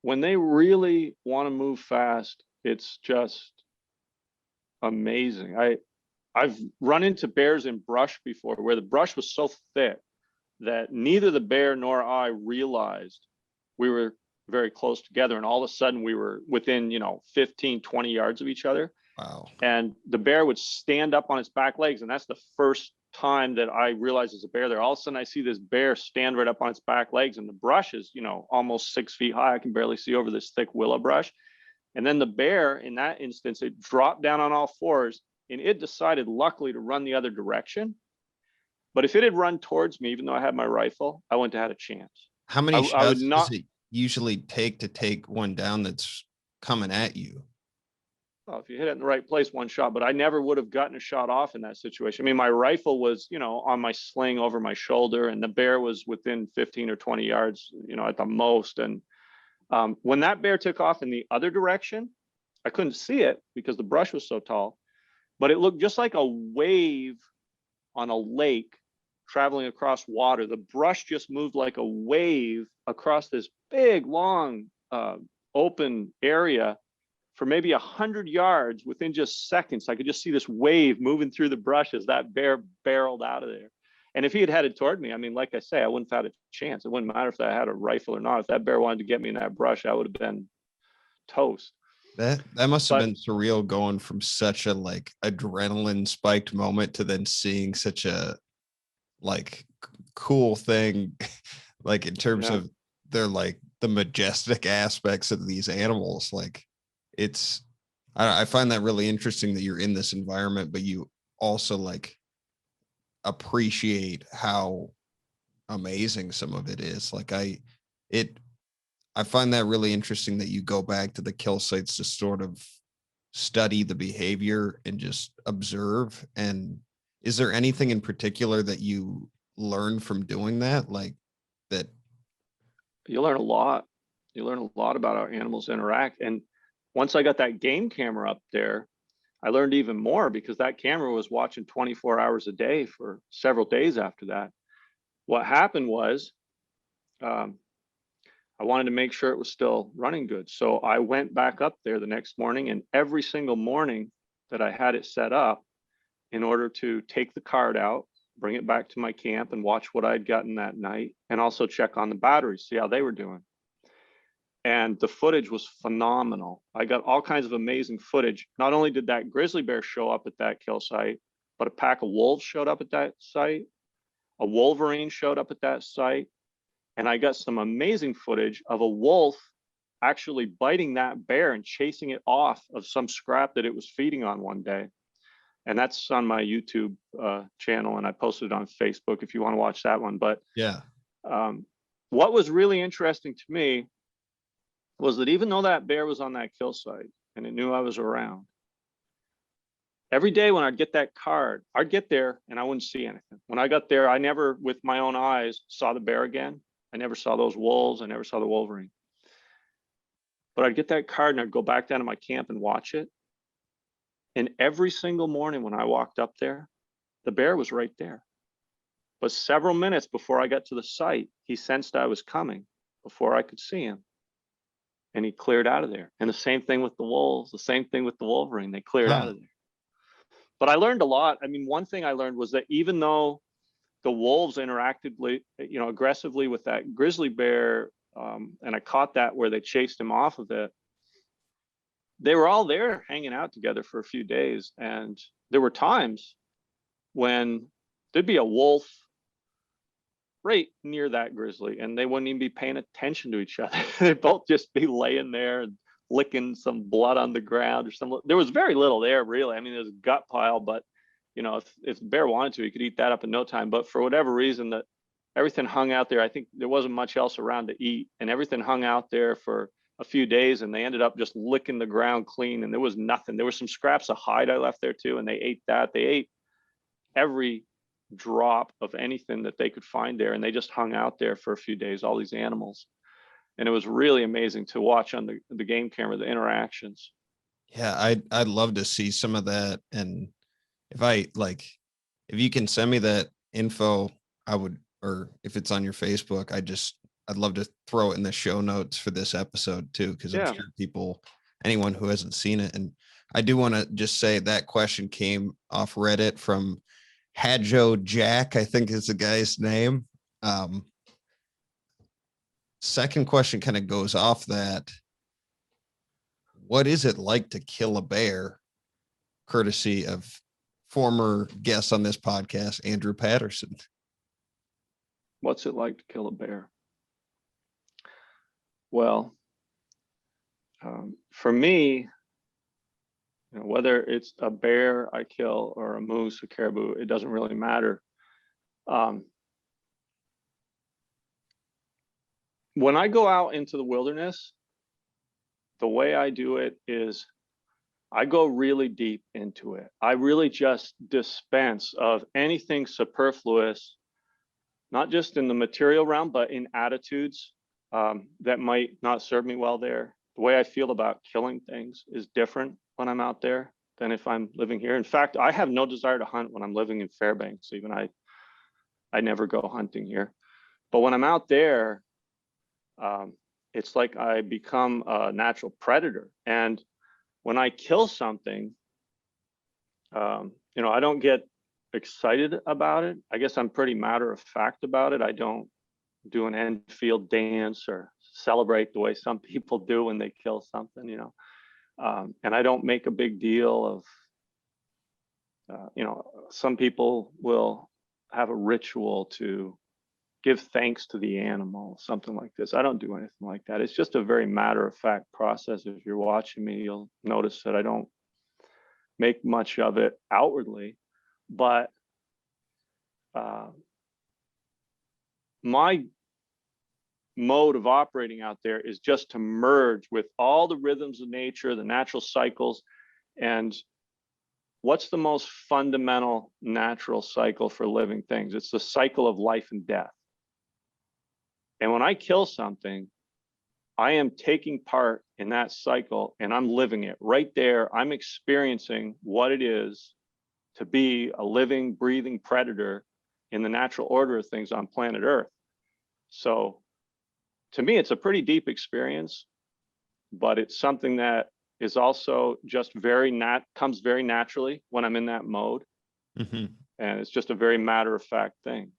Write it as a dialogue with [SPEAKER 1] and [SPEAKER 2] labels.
[SPEAKER 1] when they really want to move fast, it's just amazing. I've run into bears in brush before where the brush was so thick that neither the bear nor I realized we were very close together. And all of a sudden we were within, 15, 20 yards of each other.
[SPEAKER 2] Wow.
[SPEAKER 1] And the bear would stand up on its back legs. And that's the first time that I realized there's a bear there. All of a sudden I see this bear stand right up on its back legs, and the brush is, almost 6 feet high. I can barely see over this thick willow brush. And then the bear, in that instance, it dropped down on all fours, and it decided, luckily, to run the other direction. But if it had run towards me, even though I had my rifle, I wouldn't have had a chance.
[SPEAKER 2] How many
[SPEAKER 1] I would
[SPEAKER 2] shots
[SPEAKER 1] not.
[SPEAKER 2] does it usually take to take one down that's coming at you?
[SPEAKER 1] Well, if you hit it in the right place, one shot, but I never would have gotten a shot off in that situation. I mean, my rifle was, on my sling over my shoulder, and the bear was within 15 or 20 yards, at the most. And when that bear took off in the other direction, I couldn't see it because the brush was so tall, but it looked just like a wave on a lake traveling across water. The brush just moved like a wave across this big, long, open area for maybe 100 yards within just seconds. I could just see this wave moving through the brush as that bear barreled out of there. And if he had headed toward me, I mean, like I say, I wouldn't have had a chance. It wouldn't matter if I had a rifle or not. If that bear wanted to get me in that brush, I would have been toast.
[SPEAKER 2] That must have been surreal, going from such a adrenaline spiked moment to then seeing such a cool thing, in terms of their the majestic aspects of these animals. I find that really interesting that you're in this environment, but you also appreciate how amazing some of it is. I find that really interesting that you go back to the kill sites to sort of study the behavior and just observe. And is there anything in particular that you learn from doing that? That
[SPEAKER 1] you learn a lot. You learn a lot about how animals interact. And once I got that game camera up there, I learned even more, because that camera was watching 24 hours a day for several days after that. What happened was, I wanted to make sure it was still running good. So I went back up there the next morning, and every single morning that I had it set up, in order to take the card out, bring it back to my camp and watch what I'd gotten that night, and also check on the batteries, see how they were doing. And the footage was phenomenal. I got all kinds of amazing footage. Not only did that grizzly bear show up at that kill site, but a pack of wolves showed up at that site. A wolverine showed up at that site. And I got some amazing footage of a wolf actually biting that bear and chasing it off of some scrap that it was feeding on one day. And that's on my YouTube channel, and I posted it on Facebook if you want to watch that one. But
[SPEAKER 2] yeah,
[SPEAKER 1] what was really interesting to me was that even though that bear was on that kill site and it knew I was around, every day when I'd get that card, I'd get there and I wouldn't see anything. When I got there, I never, with my own eyes, saw the bear again. I never saw those wolves. I never saw the wolverine. But I'd get that card and I'd go back down to my camp and watch it. And every single morning when I walked up there, the bear was right there. But several minutes before I got to the site, he sensed I was coming before I could see him, and he cleared out of there. And the same thing with the wolves, the same thing with the wolverine, they cleared out of there. But I learned a lot. I mean, one thing I learned was that even though the wolves interacted, aggressively with that grizzly bear, and I caught that where they chased him off of it, they were all there hanging out together for a few days. And there were times when there'd be a wolf right near that grizzly, and they wouldn't even be paying attention to each other. They'd both just be laying there and licking some blood on the ground or something. There was very little there, really. I mean, there's a gut pile, but if the bear wanted to, he could eat that up in no time. But for whatever reason, that everything hung out there. I think there wasn't much else around to eat, and everything hung out there for a few days, and they ended up just licking the ground clean, and there was nothing. There was some scraps of hide I left there too, and they ate that. They ate every drop of anything that they could find there, and they just hung out there for a few days, all these animals. And it was really amazing to watch on the game camera, the interactions.
[SPEAKER 2] Yeah, I'd love to see some of that. And if you can send me that info, I would, or if it's on your Facebook, I'd love to throw it in the show notes for this episode too, because I'm
[SPEAKER 1] Yeah.
[SPEAKER 2] sure anyone who hasn't seen it. And I do want to just say that question came off Reddit from Hadjo Jack, I think is the guy's name. Second question kind of goes off that. What is it like to kill a bear? Courtesy of former guest on this podcast, Andrew Patterson.
[SPEAKER 1] What's it like to kill a bear? Well, for me, whether it's a bear I kill or a moose, a caribou, it doesn't really matter. When I go out into the wilderness, the way I do it is I go really deep into it. I really just dispense of anything superfluous, not just in the material realm, but in attitudes that might not serve me well there. The way I feel about killing things is different when I'm out there than if I'm living here. In fact, I have no desire to hunt when I'm living in Fairbanks. Even I never go hunting here. But when I'm out there, it's like I become a natural predator. And when I kill something, I don't get excited about it. I guess I'm pretty matter of fact about it. I don't do an Enfield dance or celebrate the way some people do when they kill something, and I don't make a big deal of, some people will have a ritual to give thanks to the animal, something like this. I don't do anything like that. It's just a very matter of fact process. If you're watching me, you'll notice that I don't make much of it outwardly, but my mode of operating out there is just to merge with all the rhythms of nature, the natural cycles. And what's the most fundamental natural cycle for living things? It's the cycle of life and death. And when I kill something, I am taking part in that cycle and I'm living it right there. I'm experiencing what it is to be a living, breathing predator in the natural order of things on planet Earth. So to me, it's a pretty deep experience, but it's something that is also just comes very naturally when I'm in that mode.
[SPEAKER 2] Mm-hmm.
[SPEAKER 1] And it's just a very matter of fact thing.